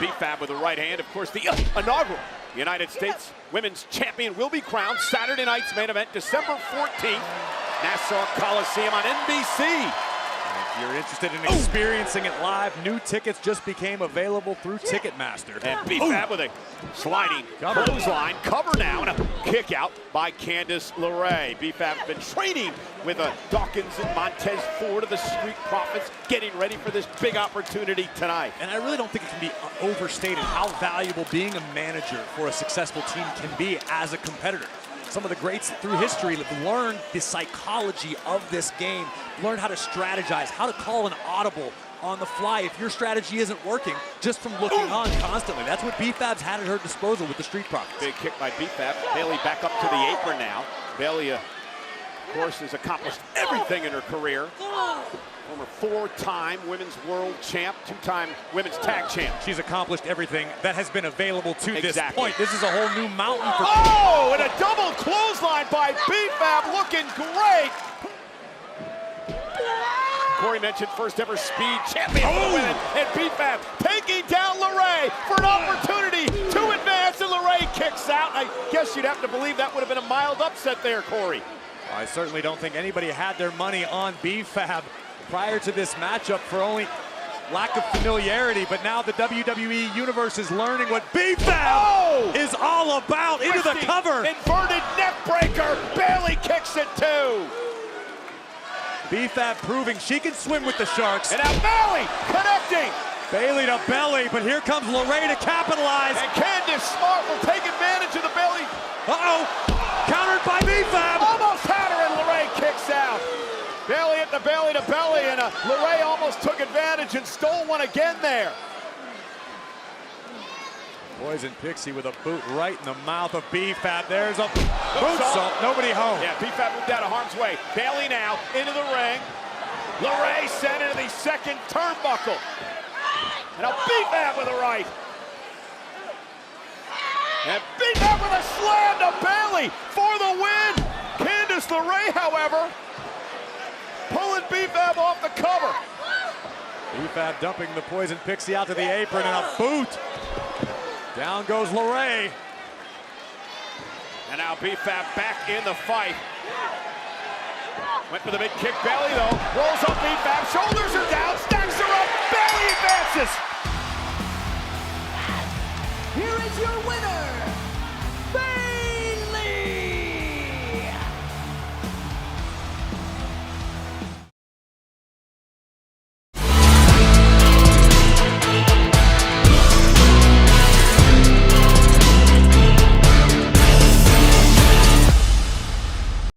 B-Fab with the right hand. Of course, the inaugural United States Women's Champion will be crowned Saturday night's main event, December 14th, Nassau Coliseum on NBC. If you're interested in experiencing it live, new tickets just became available through Ticketmaster. And B-Fab with a sliding clothesline cover now, and a kick out by Candice LeRae. B-Fab has been training with Dawkins and Montez Ford of the Street Profits, getting ready for this big opportunity tonight. And I really don't think it can be overstated how valuable being a manager for a successful team can be as a competitor. Some of the greats through history have learned the psychology of this game, learned how to strategize, how to call an audible on the fly if your strategy isn't working, just from looking on constantly. That's what B-Fab's had at her disposal with the Street Profits. Big kick by B-Fab. Bayley back up to the apron now. Bayley, of course, has accomplished everything in her career. Former four-time women's world champ, two-time women's tag champ. She's accomplished everything that has been available to this point. This is a whole new mountain for Oh, and a double clothesline by B-Fab, looking great. Corey mentioned first ever speed champion for the women, and B-Fab taking down LeRae for an opportunity to advance, and LeRae kicks out. I guess you'd have to believe that would have been a mild upset there, Corey. I certainly don't think anybody had their money on B-Fab prior to this matchup for only lack of familiarity, but now the WWE Universe is learning what B-Fab is all about. Into the cover. Inverted neck breaker. Bayley kicks it too. B-Fab proving she can swim with the Sharks. And now Bayley connecting. Bayley to belly, but here comes LeRae to capitalize. And Candice Smart will take advantage of the Bayley. Countered by B-Fab. Almost had her, and LeRae kicks out. Bayley at the belly to belly, and LeRae almost took advantage and stole one again there. Poison Pixie with a boot right in the mouth of B-Fab. There's a moonsault. Nobody home. Yeah, B-Fab moved out of harm's way. Bayley now into the ring. LeRae sent into the second turnbuckle. And now B-Fab with a right. And B-Fab with a slam to Bayley for the win. Candice LeRae, however, pulling B-Fab off the cover. B-Fab dumping the Poison Pixie out to the apron, and a boot. Down goes LeRae. And now B-Fab back in the fight. Went for the big kick. Bayley, though, rolls up B-Fab. Shoulders are down, stacks her up. Bayley advances.